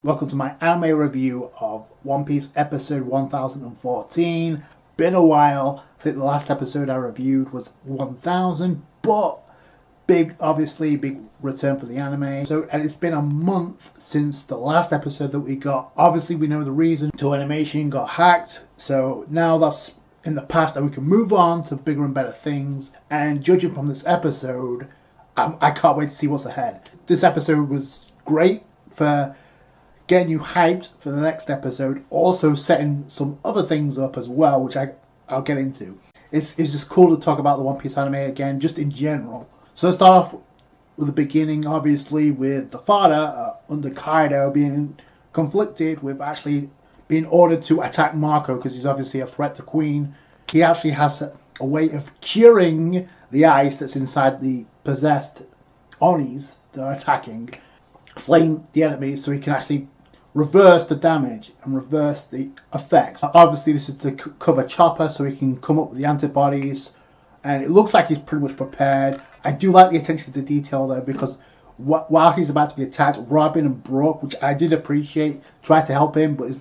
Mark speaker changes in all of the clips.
Speaker 1: Welcome to my anime review of One Piece episode 1014. Been a while. I think the last episode I reviewed was 1000, but obviously big return for the anime. And it's been a month since the last episode that we got. Obviously we know the reason. To animation got hacked, so now that's in the past and we can move on to bigger and better things. And judging from this episode, I can't wait to see what's ahead. This episode was great for getting you hyped for the next episode, also setting some other things up as well, which I'll get into. It's just cool to talk about the One Piece anime again, just in general. So let's start off with the beginning, obviously, with the father under Kaido being conflicted with actually being ordered to attack Marco because he's obviously a threat to Queen. He actually has a way of curing the ice that's inside the possessed Onis that are attacking, flame the enemies, so he can actually reverse the damage and reverse the effects. Obviously this is to cover Chopper so he can come up with the antibodies, and it looks like he's pretty much prepared. I do like the attention to detail though, because while he's about to be attacked, Robin and Brooke, which I did appreciate, tried to help him, but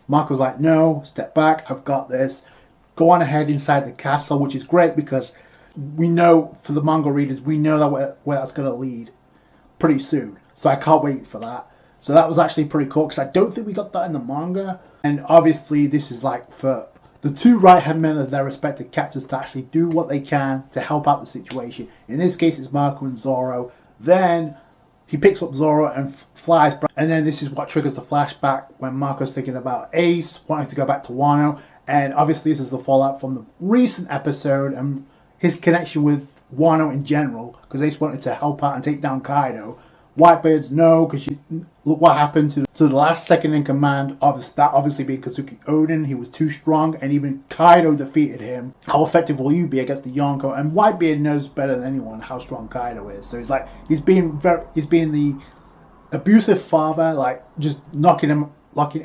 Speaker 1: Marco's like, no, step back, I've got this. Go on ahead inside the castle, which is great because we know, for the manga readers, we know that where that's going to lead pretty soon. So I can't wait for that. So that was actually pretty cool because I don't think we got that in the manga. And obviously this is like for the two right-hand men of their respective captors to actually do what they can to help out the situation. In this case it's Marco and Zoro. Then he picks up Zoro and flies back. And then this is what triggers the flashback when Marco's thinking about Ace, wanting to go back to Wano. And obviously this is the fallout from the recent episode and his connection with Wano in general, because Ace wanted to help out and take down Kaido. Whitebeard's no, because look what happened to the last second in command of that, obviously being Kazuki Odin. He was too strong, and even Kaido defeated him. How effective will you be against the Yonko? And Whitebeard knows better than anyone how strong Kaido is. So he's being the abusive father, like just knocking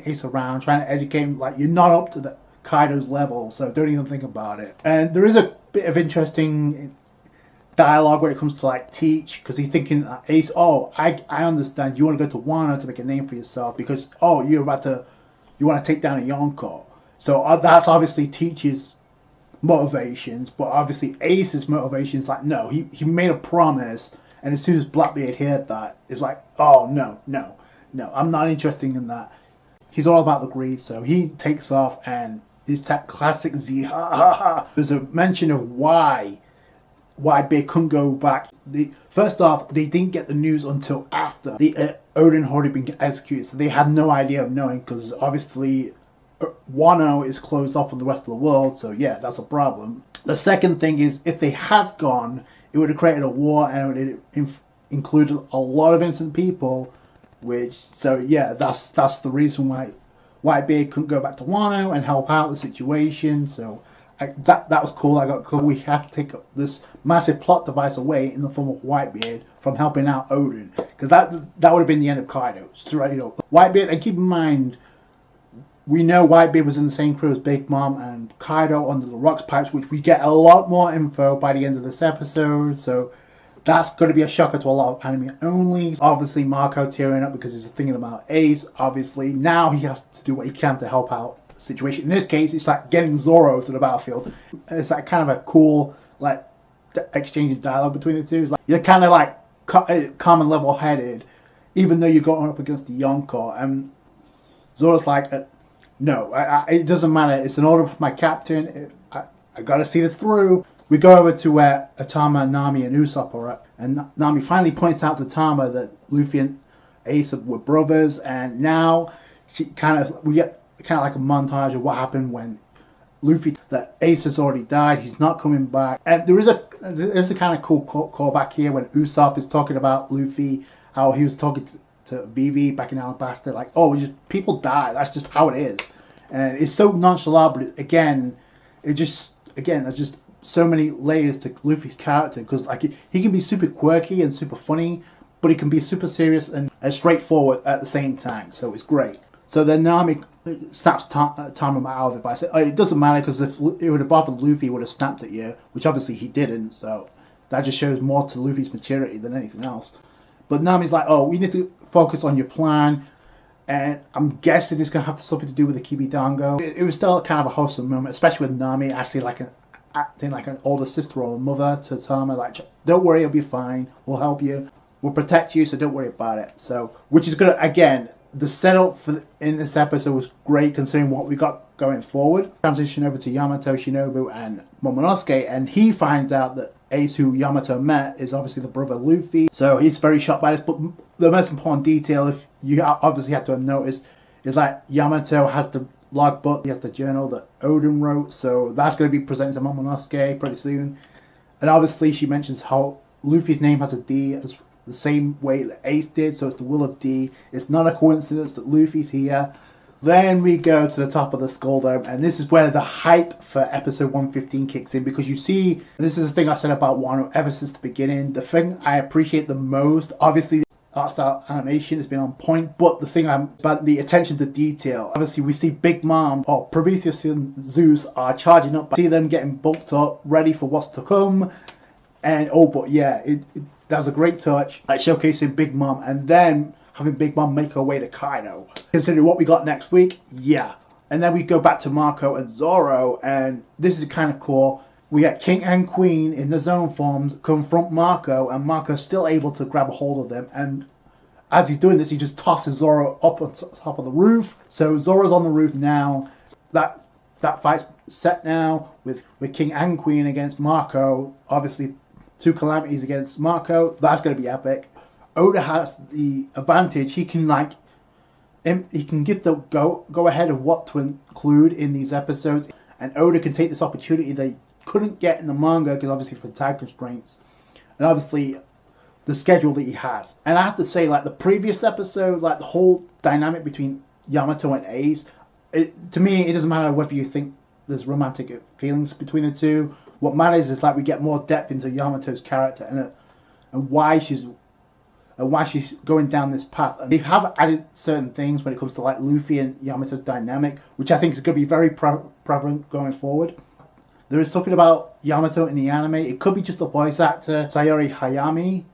Speaker 1: Ace around, trying to educate him. Like, you're not up to the Kaido's level, so don't even think about it. And there is a bit of interesting dialogue when it comes to like Teach, because he's thinking Ace, I understand, you want to go to Wano to make a name for yourself because you want to take down a Yonko. So that's obviously Teach's motivations, but obviously Ace's motivations, like, no, he made a promise, and as soon as Blackbeard heard that, it's like, no, I'm not interested in that. He's all about the greed, so he takes off, and his classic Z ha ha ha. There's a mention of why Whitebeard couldn't go back. First off, they didn't get the news until after the Odin had already been executed, so they had no idea of knowing, because obviously Wano is closed off from the rest of the world, so yeah, that's a problem. The second thing is, if they had gone, it would have created a war, and it would have included a lot of innocent people, that's the reason why Whitebeard couldn't go back to Wano and help out the situation. So that was cool. I got cool. We have to take this massive plot device away in the form of Whitebeard from helping out Odin, because that would have been the end of Kaido. Whitebeard, and keep in mind, we know Whitebeard was in the same crew as Big Mom and Kaido under the Rocks Pipes, which we get a lot more info by the end of this episode. So that's going to be a shocker to a lot of anime only. Obviously Marco tearing up because he's thinking about Ace. Obviously now he has to do what he can to help out situation. In this case, it's like getting Zoro to the battlefield. It's like kind of a cool like exchange of dialogue between the two. It's like you're kind of like calm and level-headed, even though you're going up against the Yonko. And Zoro's like, no, it doesn't matter. It's an order from my captain. I got to see this through. We go over to where Atama, Nami, and Usopp are at, and Nami finally points out to Tama that Luffy and Ace were brothers, and now we get kind of like a montage of what happened when that Ace has already died. He's not coming back, and there's a kind of cool callback here when Usopp is talking about Luffy, how he was talking to Vivi back in Alabasta, like, people die. That's just how it is, and it's so nonchalant. But there's just so many layers to Luffy's character, because like he can be super quirky and super funny, but he can be super serious and straightforward at the same time. So it's great. So then Nami snaps Tama out of it by saying, it doesn't matter, because if it would have bothered Luffy, he would have snapped at you, which obviously he didn't. So that just shows more to Luffy's maturity than anything else. But Nami's like, we need to focus on your plan. And I'm guessing it's going to have something to do with the Kibidango. It was still kind of a wholesome moment, especially with Nami acting like an older sister or a mother to Tama. Like, don't worry, it'll be fine. We'll help you. We'll protect you, so don't worry about it. So, which is good. Again, the setup in this episode was great considering what we got going forward. Transition over to Yamato, Shinobu, and Momonosuke, and he finds out that Ace, who Yamato met, is obviously the brother of Luffy. So he's very shocked by this. But the most important detail, if you obviously have to have noticed, is that Yamato has the logbook, he has the journal that Oden wrote. So that's going to be presented to Momonosuke pretty soon. And obviously she mentions how Luffy's name has a D, as the same way that Ace did, so it's the will of D. It's not a coincidence that Luffy's here. Then we go to the top of the Skull Dome, and this is where the hype for episode 115 kicks in, because you see, this is the thing I said about Wano ever since the beginning. The thing I appreciate the most, obviously, the art style animation has been on point, but the thing about the attention to detail. Obviously, we see Big Mom, or Prometheus and Zeus are charging up, see them getting bulked up, ready for what's to come, and but yeah, that was a great touch, like showcasing Big Mom, and then having Big Mom make her way to Kaido. Considering what we got next week, yeah. And then we go back to Marco and Zoro, and this is kind of cool. We get King and Queen in the zone forms confront Marco, and Marco's still able to grab a hold of them. And as he's doing this, he just tosses Zoro up on top of the roof. So Zoro's on the roof now. That fight's set now with King and Queen against Marco. Obviously, two calamities against Marco. That's going to be epic. Oda has the advantage. He can give the go ahead of what to include in these episodes, and Oda can take this opportunity that he couldn't get in the manga because obviously for time constraints, and obviously the schedule that he has. And I have to say, like the previous episode, like the whole dynamic between Yamato and Ace, to me it doesn't matter whether you think there's romantic feelings between the two. What matters is like we get more depth into Yamato's character and why she's going down this path. And they have added certain things when it comes to like Luffy and Yamato's dynamic, which I think is going to be very prevalent going forward. There is something about Yamato in the anime. It could be just the voice actor, Sayori Hayami,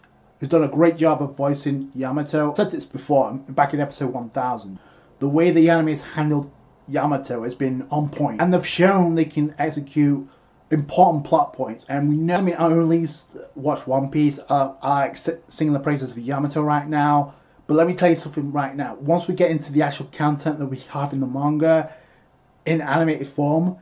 Speaker 1: who's done a great job of voicing Yamato. I said this before, back in episode 1000. The way the anime has handled Yamato has been on point. And they've shown they can execute important plot points, and we know, I only watch One Piece, I like singing the praises of Yamato right now, but let me tell you something right now. Once we get into the actual content that we have in the manga in animated form,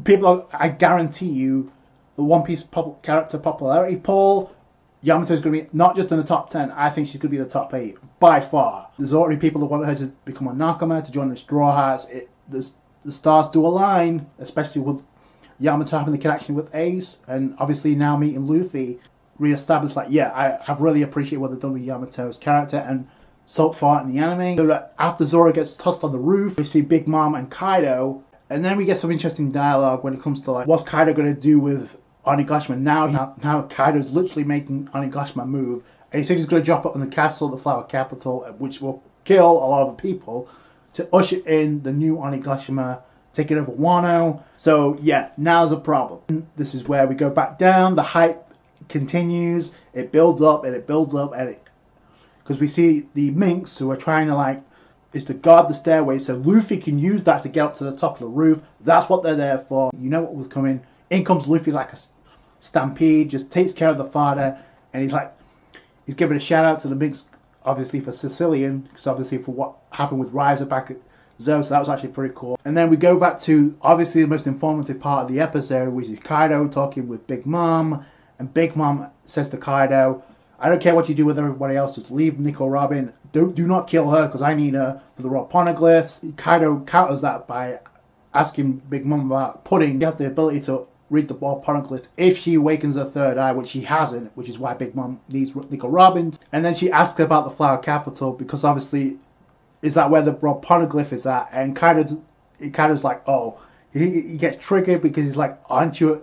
Speaker 1: I guarantee you, the One Piece character popularity poll, Yamato's going to be not just in the top 10, I think she's going to be in the top 8 by far. There's already people that want her to become a Nakama, to join the Straw Hats. The stars do align, especially with Yamato having the connection with Ace, and obviously now meeting Luffy, re-established, like, yeah, I have really appreciated what they've done with Yamato's character, and so far in the anime. So that after Zoro gets tossed on the roof, we see Big Mom and Kaido, and then we get some interesting dialogue when it comes to, like, what's Kaido going to do with Onigashima now Kaido's literally making Onigashima move, and he said he's going to drop it on the castle, the Flower Capital, which will kill a lot of people, to usher in the new Onigashima, taking over Wano. So yeah, now's a problem. This is where we go back down. The hype continues. It builds up and it builds up, and because we see the minks who are trying to guard the stairway, so Luffy can use that to get up to the top of the roof. That's what they're there for. You know what was coming. In comes Luffy like a stampede, just takes care of the father, and he's giving a shout out to the minks, obviously for Sicilian, because obviously for what happened with Riser back at Zoe, so that was actually pretty cool. And then we go back to obviously the most informative part of the episode, which is Kaido talking with Big Mom, and Big Mom says to Kaido, I don't care what you do with everybody else, just leave Nico Robin. Do not kill her, because I need her for the raw poneglyphs. Kaido counters that by asking Big Mom about Pudding. She has the ability to read the raw poneglyphs if she awakens her third eye, which she hasn't, which is why Big Mom needs Nico Robin. And then she asks about the Flower Capital, because obviously is that where the raw poneglyph is at? And Kaido's like, oh, he gets triggered because he's like, aren't you're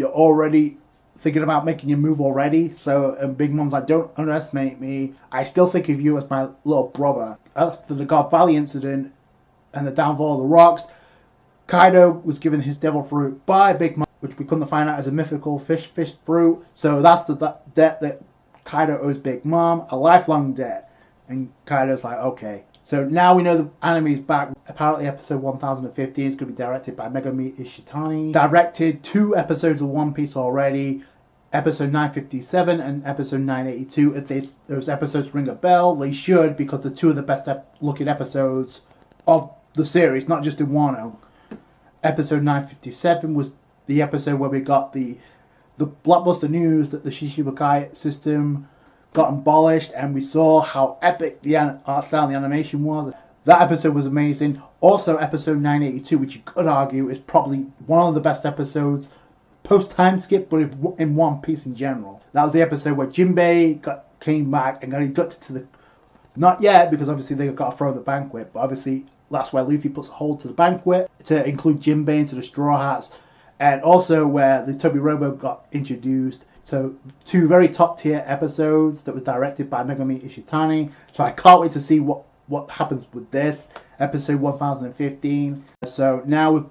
Speaker 1: already thinking about making your move already? So, and Big Mom's like, don't underestimate me. I still think of you as my little brother. After the God Valley incident and the downfall of the rocks, Kaido was given his devil fruit by Big Mom, which we couldn't find out as a mythical fish fruit. So that's the debt that Kaido owes Big Mom, a lifelong debt. And Kaido's like, okay, So now we know the anime is back. Apparently episode 1015 is going to be directed by Megami Ishitani. Directed 2 episodes of One Piece already. Episode 957 and episode 982. If those episodes ring a bell, they should, because they're 2 of the best looking episodes of the series, not just in Wano. Episode 957 was the episode where we got the blockbuster news that the Shishibukai system got abolished, and we saw how epic the art style and the animation was. That episode was amazing. Also, episode 982, which you could argue is probably one of the best episodes post time skip, but in One Piece in general. That was the episode where Jinbei came back and got inducted to the... Not yet, because obviously they've got to throw the banquet, but obviously that's where Luffy puts a hold to the banquet to include Jinbei into the Straw Hats, and also where the Toby Robo got introduced. So 2 very top tier episodes that was directed by Megami Ishitani. So I can't wait to see what happens with this episode 1015. So now we've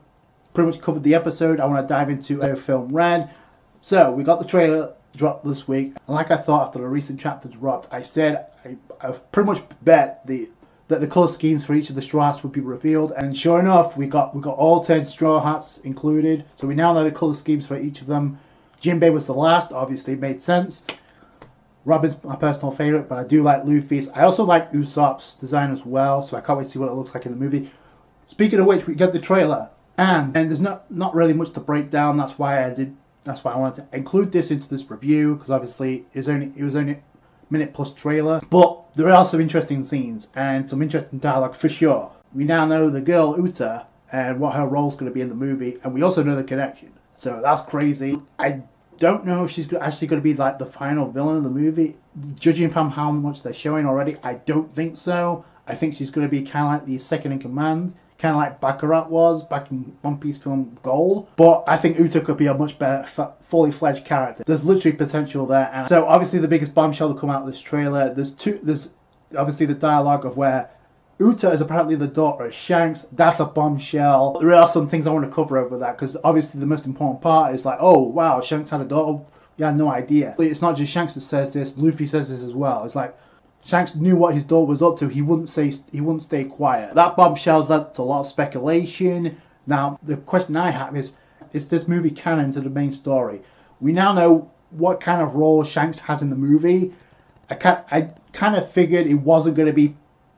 Speaker 1: pretty much covered the episode. I want to dive into Film Red. So we got the trailer dropped this week, and like I thought after the recent chapter dropped, I said I've pretty much bet that the colour schemes for each of the Straw Hats would be revealed, and sure enough, we got all 10 Straw Hats included. So we now know the colour schemes for each of them. Jinbei was the last, obviously, it made sense. Robin's my personal favourite, but I do like Luffy's. I also like Usopp's design as well, so I can't wait to see what it looks like in the movie. Speaking of which, we get the trailer, and there's not really much to break down. That's why I wanted to include this into this review, because obviously it was only a minute plus trailer. But there are some interesting scenes and some interesting dialogue for sure. We now know the girl Uta and what her role's going to be in the movie, and we also know the connection. So that's crazy. I don't know if she's actually going to be like the final villain of the movie. Judging from how much they're showing already, I don't think so. I think she's going to be kind of like the second in command, kind of like Baccarat was back in One Piece film Gold. But I think Uta could be a much better, fully fledged character. There's literally potential there. And so obviously the biggest bombshell to come out of this trailer, there's obviously the dialogue of where Uta is apparently the daughter of Shanks. That's a bombshell. There are some things I want to cover over that, because obviously the most important part is like, oh wow, Shanks had a daughter. You had no idea. It's not just Shanks that says this. Luffy says this as well. It's like Shanks knew what his daughter was up to. He wouldn't stay quiet. That bombshell's led to a lot of speculation. Now the question I have is this movie canon to the main story? We now know what kind of role Shanks has in the movie. I kind of figured it wasn't going to be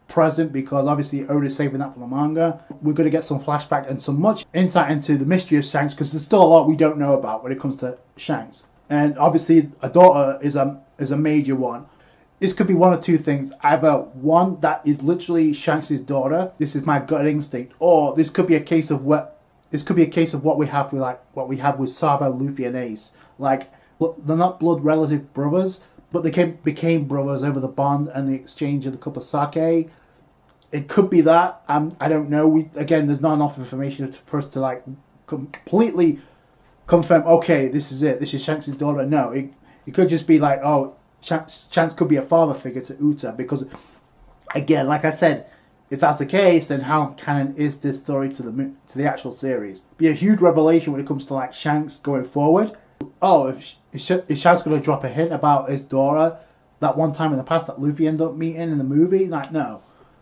Speaker 1: present, because obviously Oda's saving that for the manga. We're going to get some flashback and some much insight into the mystery of Shanks, because there's still a lot we don't know about when it comes to Shanks. And obviously a daughter is a major one. This could be one of 2 things. Either one that is literally Shanks' daughter, this is my gut instinct, or this could be a case of what we have with Sabo, Luffy, and Ace. Like, they're not blood relative brothers, but they became brothers over the bond and the exchange of the cup of sake. It could be that. I don't know. There's not enough information for us to like completely confirm. Okay, this is it. This is Shanks' daughter. No, it could just be like, oh, Shanks could be a father figure to Uta, because, again, like I said, if that's the case, then how canon is this story to the actual series? Be a huge revelation when it comes to like Shanks going forward. Oh, is Shanks going to drop a hint about his daughter that one time in the past that Luffy ended up meeting in the movie? Like, no,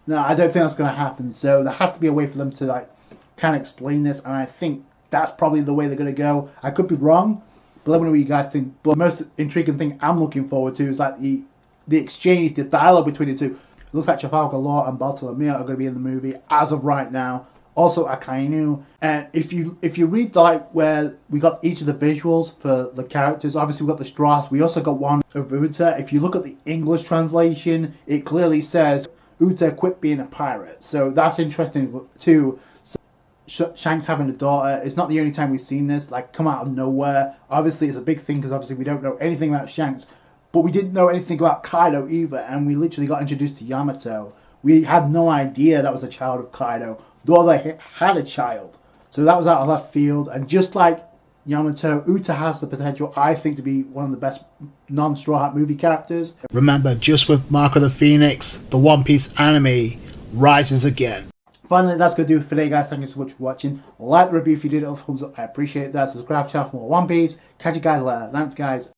Speaker 1: I don't think that's going to happen. So there has to be a way for them to like kind of explain this, and I think that's probably the way they're going to go. I could be wrong, but let me know what you guys think. But the most intriguing thing I'm looking forward to is like the exchange, the dialogue between the two. It looks like Trafalgar Law and Bartolomeo are going to be in the movie as of right now. Also Akainu. And if you read like where we got each of the visuals for the characters, obviously we got the Straws. We also got one of Uta. If you look at the English translation, it clearly says Uta quit being a pirate. So that's interesting too. So Shanks having a daughter, it's not the only time we've seen this like come out of nowhere. Obviously it's a big thing, because obviously we don't know anything about Shanks, but we didn't know anything about Kaido either, and we literally got introduced to Yamato. We had no idea that was a child of Kaido, though they had a child. So that was out of left field. And just like Yamato, Uta has the potential, I think, to be one of the best non-Straw Hat movie characters. Remember, just with Mark of the Phoenix, the One Piece anime rises again. Finally, that's going to do it for today, guys. Thank you so much for watching. Like the review if you did it, thumbs up. I appreciate that. Subscribe to the channel for more One Piece. Catch you guys later. Thanks, guys.